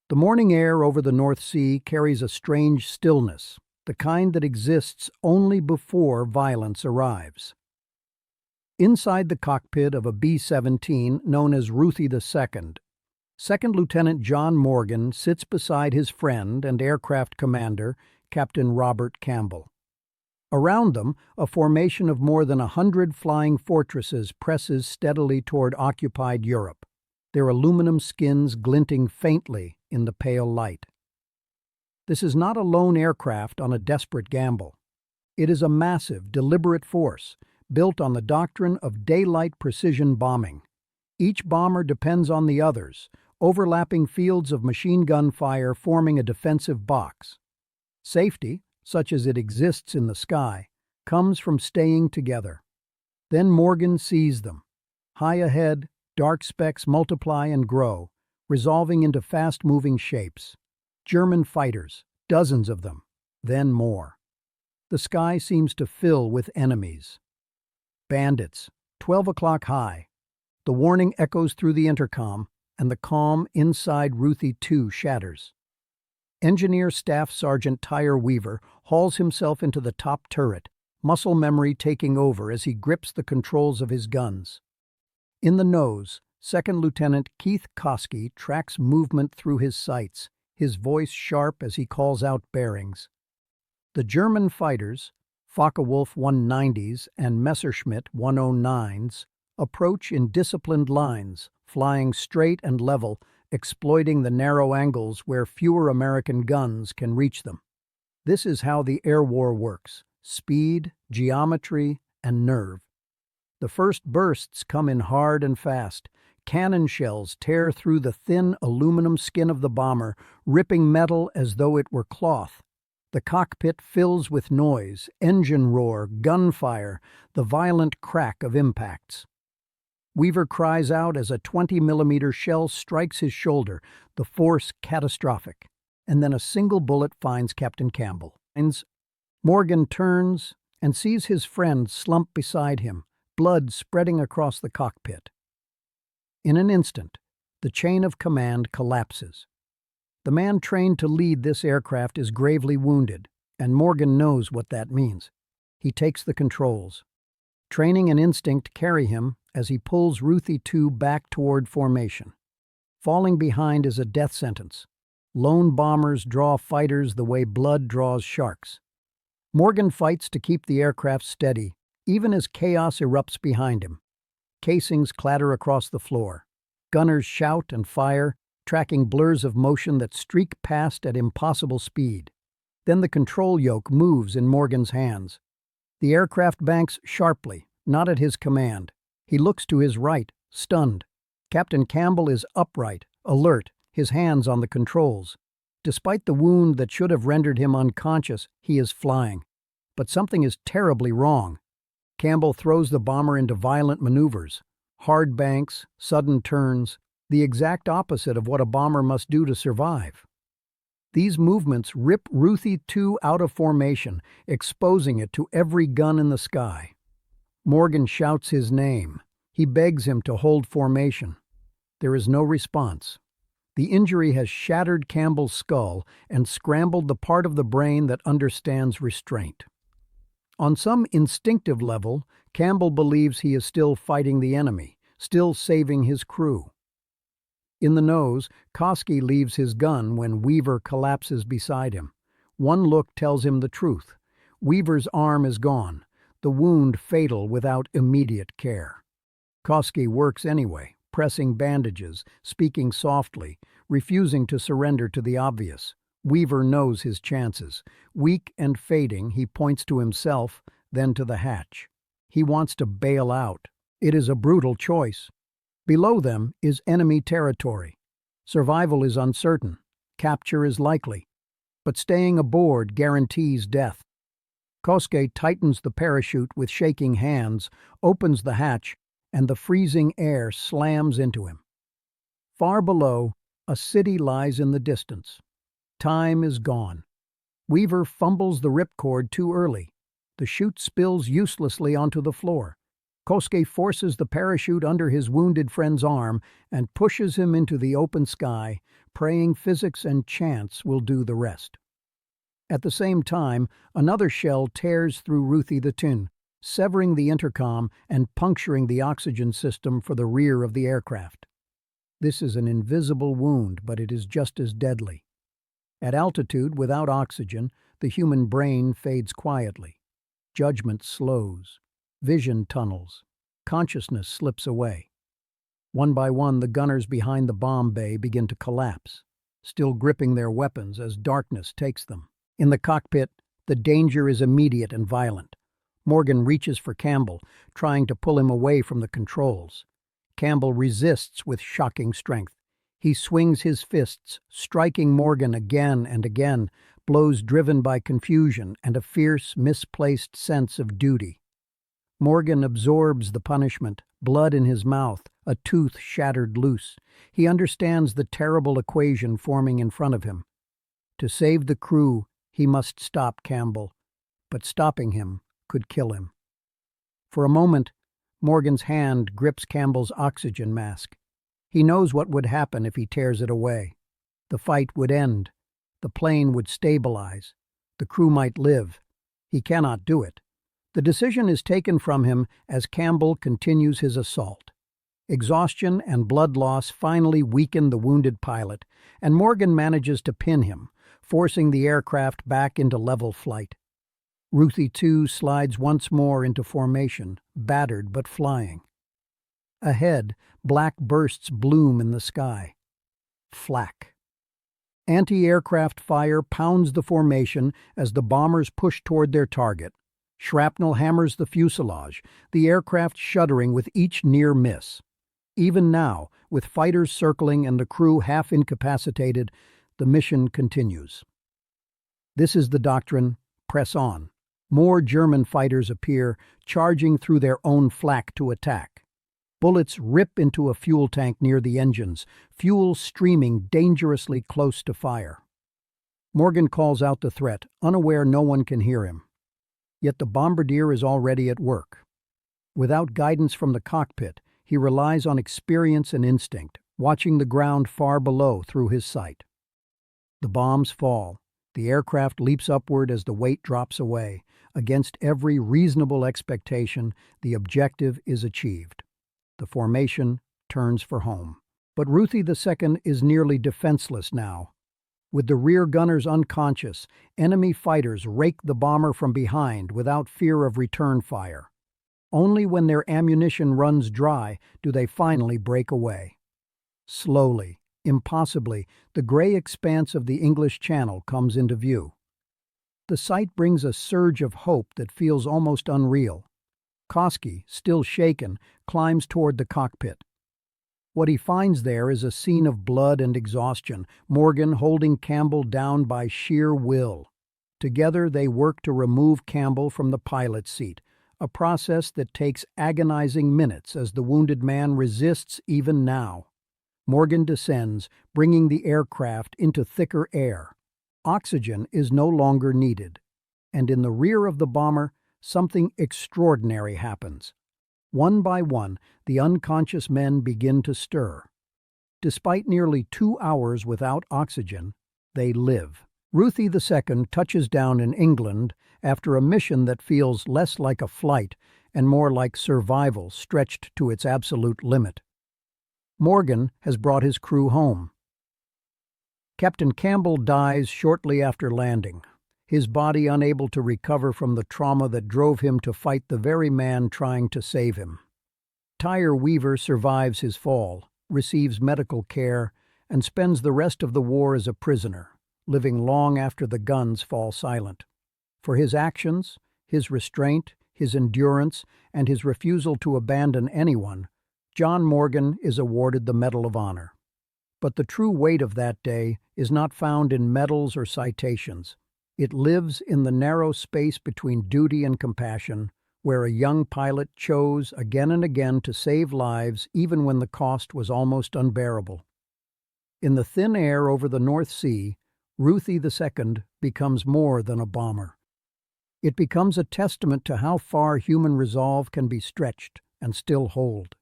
The morning air over the North Sea carries a strange stillness, the kind that exists only before violence arrives. Inside the cockpit of a B-17 known as Ruthie II, Second Lieutenant John Morgan sits beside his friend and aircraft commander, Captain Robert Campbell. Around them, a formation of more than 100 flying fortresses presses steadily toward occupied Europe, their aluminum skins glinting faintly in the pale light. This is not a lone aircraft on a desperate gamble. It is a massive, deliberate force, built on the doctrine of daylight precision bombing. Each bomber depends on the others, overlapping fields of machine gun fire forming a defensive box. Safety, such as it exists in the sky, comes from staying together. Then Morgan sees them. High ahead, dark specks multiply and grow, resolving into fast-moving shapes. German fighters, dozens of them, then more. The sky seems to fill with enemies. Bandits, 12 o'clock high. The warning echoes through the intercom, and the calm inside Ruthie II shatters. Engineer Staff Sergeant Tyre Weaver hauls himself into the top turret, muscle memory taking over as he grips the controls of his guns. In the nose, Second Lieutenant Keith Koski tracks movement through his sights, his voice sharp as he calls out bearings. The German fighters, Focke-Wulf 190s and Messerschmitt 109s, approach in disciplined lines, flying straight and level, exploiting the narrow angles where fewer American guns can reach them. This is how the air war works: speed, geometry, and nerve. The first bursts come in hard and fast. Cannon shells tear through the thin aluminum skin of the bomber, ripping metal as though it were cloth. The cockpit fills with noise, engine roar, gunfire, the violent crack of impacts. Weaver cries out as a 20-millimeter shell strikes his shoulder, the force catastrophic, and then a single bullet finds Captain Campbell. Morgan turns and sees his friend slump beside him, blood spreading across the cockpit. In an instant, the chain of command collapses. The man trained to lead this aircraft is gravely wounded, and Morgan knows what that means. He takes the controls. Training and instinct carry him as he pulls Ruthie II back toward formation. Falling behind is a death sentence. Lone bombers draw fighters the way blood draws sharks. Morgan fights to keep the aircraft steady, even as chaos erupts behind him. Casings clatter across the floor. Gunners shout and fire, tracking blurs of motion that streak past at impossible speed. Then the control yoke moves in Morgan's hands. The aircraft banks sharply, not at his command. He looks to his right, stunned. Captain Campbell is upright, alert, his hands on the controls. Despite the wound that should have rendered him unconscious, he is flying. But something is terribly wrong. Campbell throws the bomber into violent maneuvers. Hard banks, sudden turns, the exact opposite of what a bomber must do to survive. These movements rip Ruthie II out of formation, exposing it to every gun in the sky. Morgan shouts his name. He begs him to hold formation. There is no response. The injury has shattered Campbell's skull and scrambled the part of the brain that understands restraint. On some instinctive level, Campbell believes he is still fighting the enemy, still saving his crew. In the nose, Koski leaves his gun when Weaver collapses beside him. One look tells him the truth. Weaver's arm is gone, the wound fatal without immediate care. Koski works anyway, pressing bandages, speaking softly, refusing to surrender to the obvious. Weaver knows his chances. Weak and fading, he points to himself, then to the hatch. He wants to bail out. It is a brutal choice. Below them is enemy territory. Survival is uncertain. Capture is likely. But staying aboard guarantees death. Kosuke tightens the parachute with shaking hands, opens the hatch, and the freezing air slams into him. Far below, a city lies in the distance. Time is gone. Weaver fumbles the ripcord too early. The chute spills uselessly onto the floor. Kosuke forces the parachute under his wounded friend's arm and pushes him into the open sky, praying physics and chance will do the rest. At the same time, another shell tears through Ruthie II, severing the intercom and puncturing the oxygen system for the rear of the aircraft. This is an invisible wound, but it is just as deadly. At altitude, without oxygen, the human brain fades quietly. Judgment slows. Vision tunnels. Consciousness slips away. One by one, the gunners behind the bomb bay begin to collapse, still gripping their weapons as darkness takes them. In the cockpit, the danger is immediate and violent. Morgan reaches for Campbell, trying to pull him away from the controls. Campbell resists with shocking strength. He swings his fists, striking Morgan again and again, blows driven by confusion and a fierce, misplaced sense of duty. Morgan absorbs the punishment, blood in his mouth, a tooth shattered loose. He understands the terrible equation forming in front of him. To save the crew, he must stop Campbell, but stopping him could kill him. For a moment, Morgan's hand grips Campbell's oxygen mask. He knows what would happen if he tears it away. The fight would end. The plane would stabilize. The crew might live. He cannot do it. The decision is taken from him as Campbell continues his assault. Exhaustion and blood loss finally weaken the wounded pilot, and Morgan manages to pin him, forcing the aircraft back into level flight. Ruthie II slides once more into formation, battered but flying. Ahead, black bursts bloom in the sky. Flak. Anti-aircraft fire pounds the formation as the bombers push toward their target. Shrapnel hammers the fuselage, the aircraft shuddering with each near miss. Even now, with fighters circling and the crew half incapacitated, the mission continues. This is the doctrine: press on. More German fighters appear, charging through their own flak to attack. Bullets rip into a fuel tank near the engines, fuel streaming dangerously close to fire. Morgan calls out the threat, unaware no one can hear him. Yet the bombardier is already at work. Without guidance from the cockpit, he relies on experience and instinct, watching the ground far below through his sight. The bombs fall. The aircraft leaps upward as the weight drops away. Against every reasonable expectation, the objective is achieved. The formation turns for home. But Ruthie II is nearly defenseless now. With the rear gunners unconscious, enemy fighters rake the bomber from behind without fear of return fire. Only when their ammunition runs dry do they finally break away. Slowly, impossibly, the gray expanse of the English Channel comes into view. The sight brings a surge of hope that feels almost unreal. Kosuke, still shaken, climbs toward the cockpit. What he finds there is a scene of blood and exhaustion, Morgan holding Campbell down by sheer will. Together they work to remove Campbell from the pilot's seat, a process that takes agonizing minutes as the wounded man resists even now. Morgan descends, bringing the aircraft into thicker air. Oxygen is no longer needed, and in the rear of the bomber, something extraordinary happens. One by one, the unconscious men begin to stir. Despite nearly 2 hours without oxygen, they live. Ruthie II touches down in England after a mission that feels less like a flight and more like survival stretched to its absolute limit. Morgan has brought his crew home. Captain Campbell dies shortly after landing, his body unable to recover from the trauma that drove him to fight the very man trying to save him. Tyre Weaver survives his fall, receives medical care, and spends the rest of the war as a prisoner, living long after the guns fall silent. For his actions, his restraint, his endurance, and his refusal to abandon anyone, John Morgan is awarded the Medal of Honor. But the true weight of that day is not found in medals or citations. It lives in the narrow space between duty and compassion, where a young pilot chose again and again to save lives even when the cost was almost unbearable. In the thin air over the North Sea, Ruthie II becomes more than a bomber. It becomes a testament to how far human resolve can be stretched, and still hold.